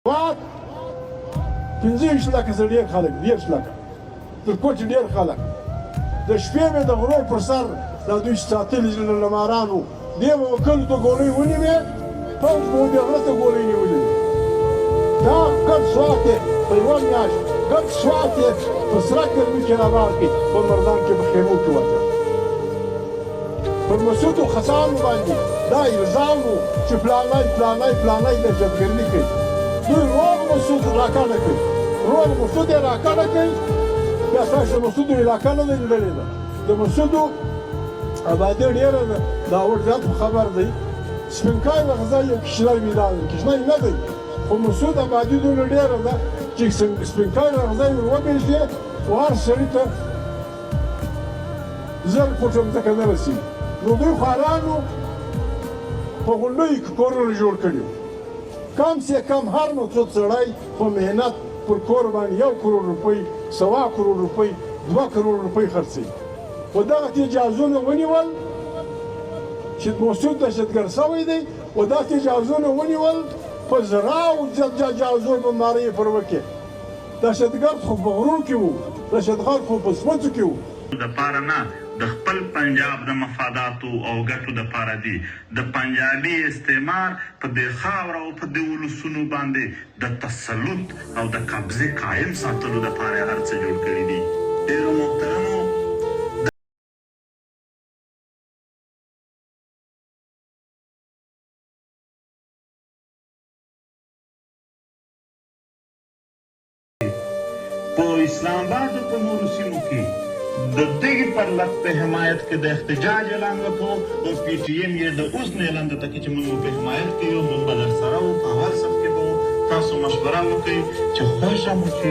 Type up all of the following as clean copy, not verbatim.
Walk 15 لکه زه ډېر خلک 10 لکه تر کوچې ډېر خلک د شپې مې د غرو پر سر دا دوی چې ساتلي دي لمارانو دې به کلو ته ګولۍ ونیوې پوځ به بې غره ګولۍ نیولې دا ګډ سوات دی په یوه میاشت ګډ سوات دی په سره ګرمي کې رابار کړي په مردان کې په خیمو کې وته پر مسعودو خسانو باندې دا الزام و چې پلانی د جبګرني کوي دوی روغ مسعود راکاڼه کوي روغ مسعود یې راکاڼه کوي بیا ستاسو د مسعودو علاقه نه ده لیدلې ده د مسعودو آبادي ډېره ده دا اور زیات خبر دی سپینکای غزا یو کشنای میدان کشنای نه دی خو مسعود آبادي دومره ډېره ده چې سپینکای غزا یې وپېژنې وهر سړي ته زر فوټه مځکه نه رسېږي نو دوی خوارانو په غونډیو کې کورونه جوړ کړي کم سے کم هر مسعود سړی په محنت پر کور باندې 1 کروڑ روپۍ 1.25 کروڑ روپۍ 2 کروڑ روپۍ خرڅوي خو دغه تجاوزونه ونیول چې مسعود دهشتګرد شوی دی او دا تجاوزونه ونیول په زراو تجاوزونو بمبارۍ یې پر وکړې دهشتګرد خو په غرو کې وو دهشتګرد خو په سمڅو کې وو دپاره نه د خپل پنجاب د مفاداتو او ګټو دپاره دي د پنجابي استعمار په دې خاوره او په دې ولسونو باندې د تسلط او د قبضې قایم ساتلو دپاره یې هر څه جوړ کړي دي ډېرو محترمو په اسلام آباد په نورو سیمو کې د دغې پرلت په حمایت کې د احتجاج اعلان وکړو او پی ټي ایم یې د اوس نه اعلان درته کړي چې موږ په حمایت کې یو موږ به درسره وو په اول صف کې به تاسو مشوره وکړئ چې خوښه مو چې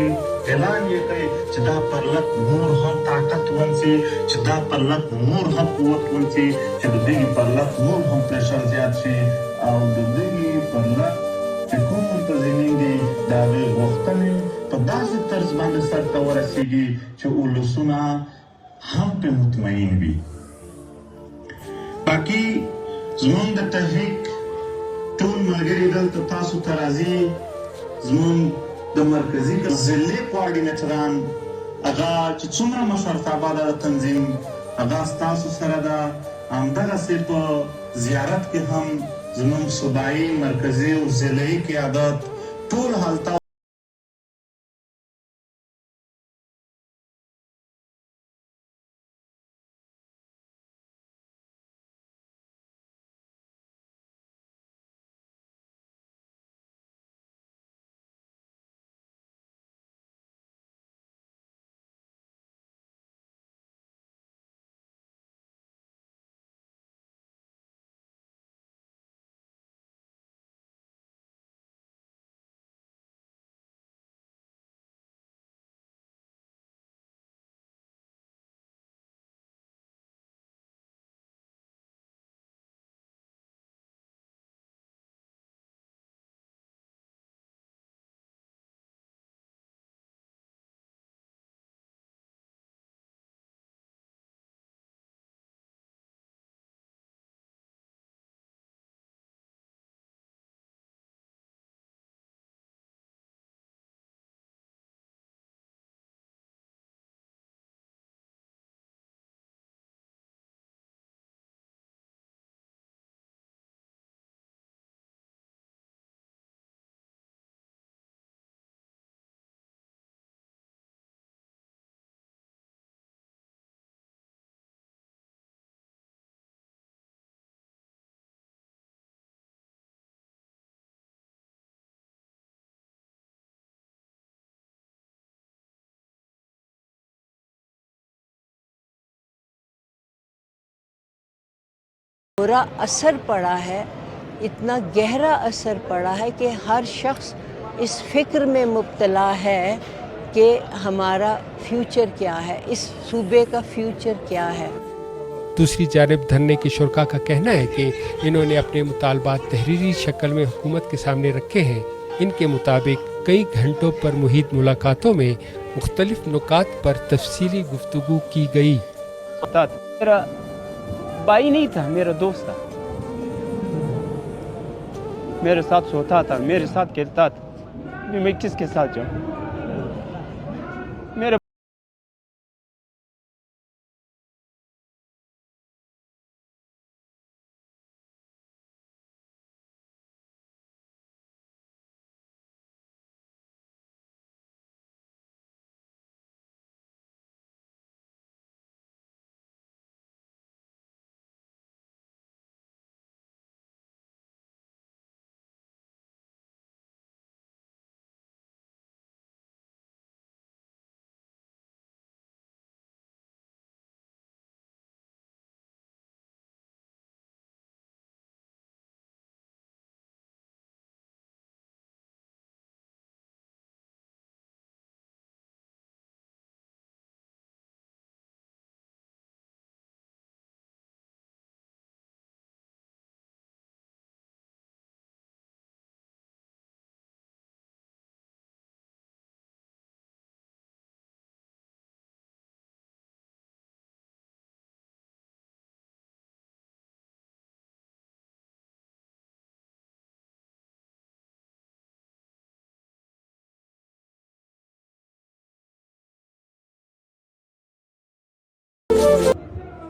اعلان یې کړئ چې دا پرلت نور هم طاقت ونڅي چې دا پرلت نور هم قوت ونڅي چې د دغې پرلت نور هم پریشر زیات شي او د دغې پرلت چې کوم منتظمین دي د هغې غوښتنې په داسې طرز باندې سرته ورسېږي چې ولسونه هم پرې مطمئن وي باقي زموږ د تحریک ټول ملګري دلته تاسو ته راځي زموږ د مرکزي ضلعې کوارډینیټران هغه چې څومره مشرتابه ده د تنظیم هغه ستاسو سره ده همدغسې په زیارت کې هم زموږ صوبایي مرکزي او ضلعي قیادت ټول هلته बुरा असर पड़ा है इतना गहरा असर पड़ा है कि हर शख्स इस फिक्र में मुब्तला है कि हमारा फ्यूचर क्या है इस सूबे का फ्यूचर क्या है। दूसरी जानिब धरने के शुरका का कहना है कि इन्होंने अपने मुतालबात तहरीरी शक्ल में हुकूमत के सामने रखे हैं। इनके मुताबिक कई घंटों पर मुहित मुलाकातों में मुख्तलिफ नुकात पर तफसीली गुफ्तगू की गई। मेरा भाई नहीं था, मेरा दोस्त था, मेरे साथ सोता था, मेरे साथ खेलता था। भी मैं किसके साथ जाऊँ? मेरे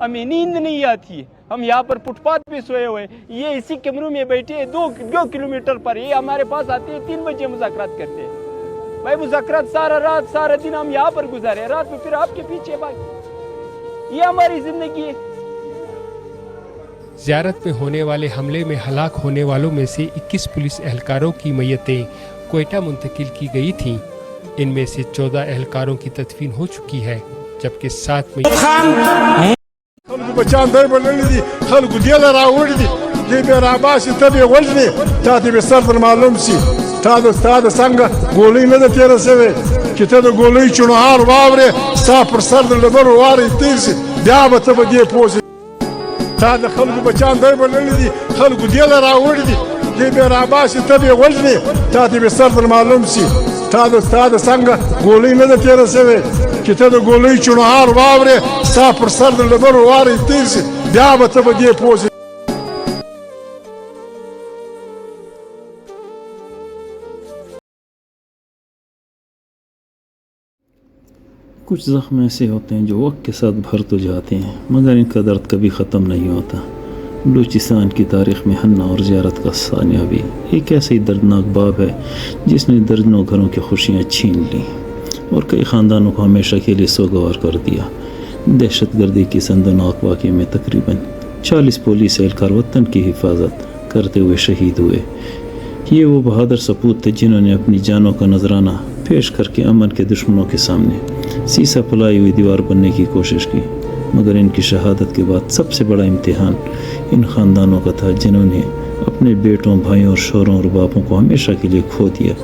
हमें नींद नहीं आती है। हम यहाँ पर फुटपाथ पे सोए हुए, ये इसी कमरों में बैठे हैं 2 किलोमीटर पर। ये हमारे पास आते हैं 3 बजे मुज़ाकरात करते हैं। भाई मुज़ाकरात सारा रात सारा दिन हम यहाँ पर गुजारे, रात में फिर आपके पीछे भाग। ये हमारी जिंदगी है। ज़ियारत में होने वाले हमले में हलाक होने वालों में से 21 पुलिस एहलकारों की मैयतें क्वेटा मुंतकिल की गई थीं। इनमें से 14 एहलकारों की तदफीन हो चुकी है, जबकि 7 में خلق بچان دای بللی دي خلق دیل راوړي دي دې به راباسي ته به وژني تا ته به سر در معلوم سي تا د څنګه ګولۍ نه ده تېره سوې چې ته د ګولۍ چونهار واورې ستا پر سر د ډبرو وارې تېر سي بیا به ته به دې پوه سې تا د خلکو بچان دای بللی دي خلق دیل راوړي دي دې به راباسي ته به وژني تا ته به سر در معلوم سي تا د څنګه ګولۍ نه ده تېره سوې چې ته د ګولۍ چونهار واورې ستا پر سر د ډبرو وارې تېر سي بیا به ته به دې پوه سې कुछ ज़ख्म ऐसे होते हैं जो वक्त के साथ भर तो जाते हैं, मगर इनका दर्द कभी ख़त्म नहीं होता। बलूचिस्तान की तारीख़ में हन्ना और ज़ियारत का सानिया भी एक ऐसे ही दर्दनाक बाब है जिसने दर्जनों घरों की खुशियाँ छीन लीं और कई ख़ानदानों को हमेशा के लिए सोगवार कर दिया। दहशत गर्दी की संदनाक वाक़े में तकरीबन 40 पुलिस एहलकार वतन की हिफाजत करते हुए शहीद हुए। ये वो बहादुर सपूत थे जिन्होंने अपनी जानों का नजराना पेश करके अमन के दुश्मनों के सामने सीसा फैलाई हुई दीवार बनने की कोशिश की, मगर इनकी शहादत के बाद सबसे बड़ा इम्तिहान इन ख़ानदानों का था जिन्होंने अपने बेटों, भाइयों और शोहरों और बापों को हमेशा के लिए खो दिया।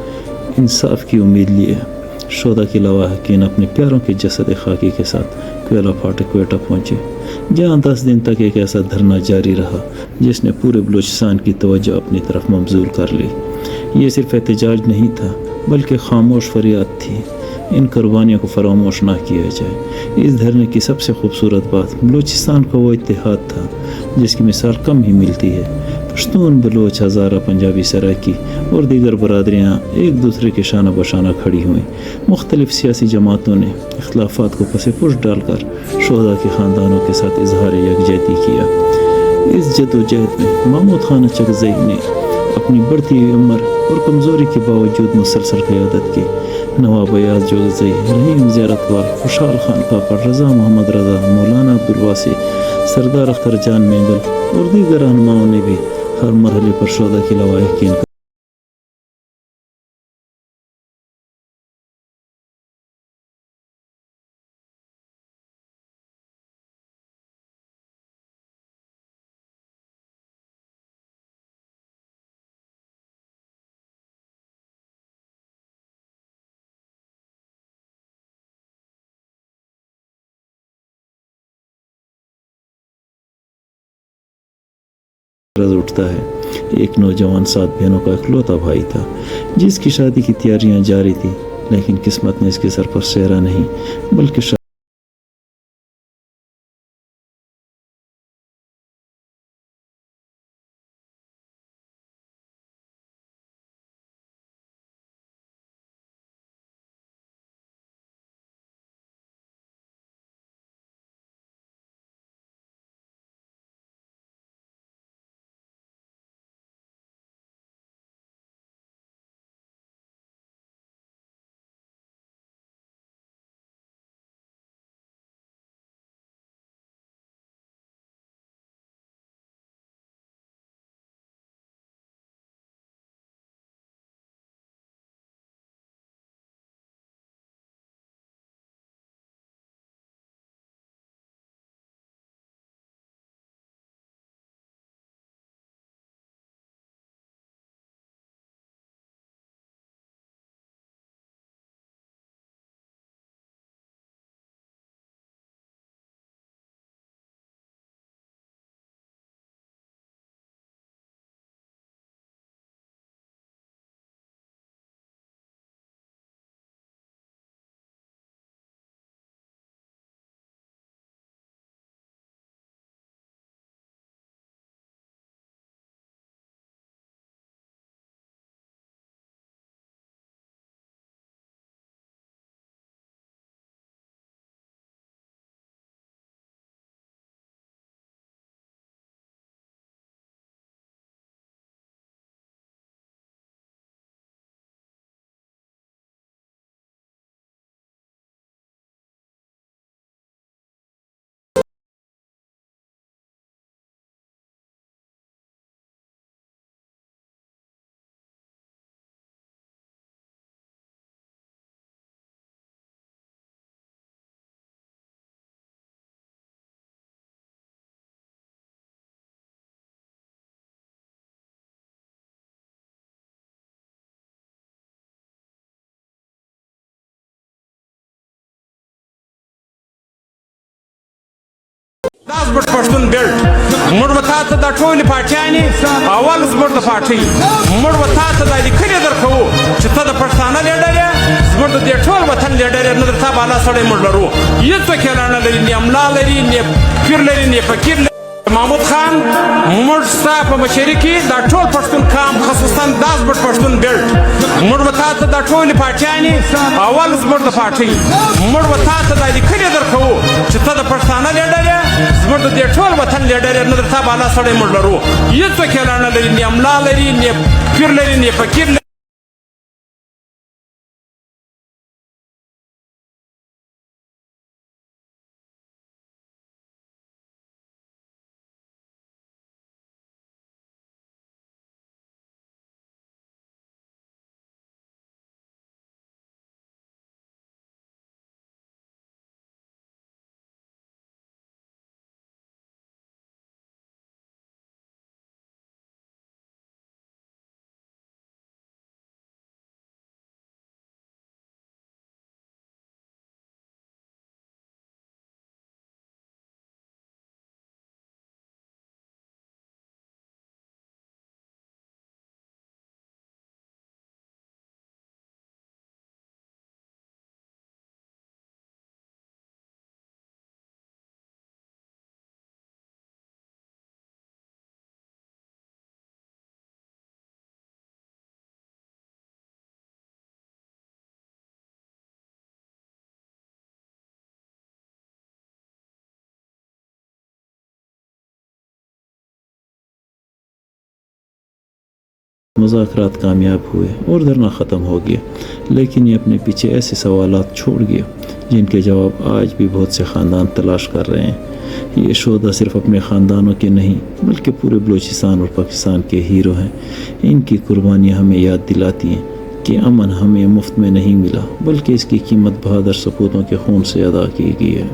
इंसाफ की उम्मीद लिए शोदा के लवाहकीन अपने प्यारों के जसद खाकी के साथ कोयला फाटक क्वेटा पहुँचे, जहाँ 10 दिन तक एक ऐसा धरना जारी रहा जिसने पूरे बलूचिस्तान की तवज्जो अपनी तरफ मबजूल कर ली। ये सिर्फ एहतजाज नहीं था बल्कि खामोश फरियाद थी। इन कुर्बानियों को फरामोश ना किया जाए। इस धरने की सबसे खूबसूरत बात बलूचिस्तान का वो इत्तेहाद था जिसकी मिसाल कम ही मिलती है। पश्तून, बलोच, हज़ारा, पंजाबी, सराकी और दीगर बरादरियाँ एक दूसरे के शाना बशाना खड़ी हुई। मुख्तलिफ सियासी जमातों ने इख्तलाफात को पसे पुश डालकर शोहदा के ख़ानदानों के साथ इजहार यकजहती किया। इस जदोजहद में महमूद खान चकजई ने अपनी बढ़ती हुई उम्र और कमज़ोरी के बावजूद मुसलसल क़यादत की। नवाब अयाज जोगज़ई, रहीम ज़ियारतवाल, खुशहाल खान काकड़, रज़ा मोहम्मद रज़ा, मौलाना अब्दुल वासी, सरदार अख्तर जान मेंगल और दीगर रहनुमाओं ने भी हर मरहले पर शोदा की लवाहिकीन उठता है। एक नौजवान 7 बहनों का इकलौता भाई था जिसकी शादी की तैयारियां जारी थी, लेकिन किस्मत ने इसके सर पर सेहरा नहीं बल्कि बट पश्तून बेल्ट मुड़ वथा त द ठोल पाचानी अवल मुड़ द पाठी मुड़ वथा त द खरे दरखो चित्त द पछताना लेडर मुड़ द ठोल वथन लेडर नदर था बाला सड़े मुड़लरो ये तो खेलाना लरी ने अमला लरी ने फिर लरी ने फकीर महमूद खान मुर्साफ मशरकी द ठोल पश्तून काम खसूसन 10 बट पश्तून बेल्ट मुड़ वथा त द ठोल पाचानी अवल मुड़ द पाठी मुड़ वथा त द खरे दरखो चित्त द पछताना लेडर मुड़ द ठोल वथन लेडर नदर था बाला सड़े मुड़लरो ये तो खेलाना लरी ने अमला लरी ने फिर लरी ने फकीर मुज़ाकरात कामयाब हुए और धरना ख़त्म हो गया, लेकिन ये अपने पीछे ऐसे सवालात छोड़ गया जिनके जवाब आज भी बहुत से ख़ानदान तलाश कर रहे हैं। ये शोधा सिर्फ अपने ख़ानदानों के नहीं बल्कि पूरे बलूचिस्तान और पाकिस्तान के हीरो हैं। इनकी कुर्बानियाँ हमें याद दिलाती हैं कि अमन हमें मुफ्त में नहीं मिला, बल्कि इसकी कीमत बहादुर सपूतों के खून से अदा की गई है।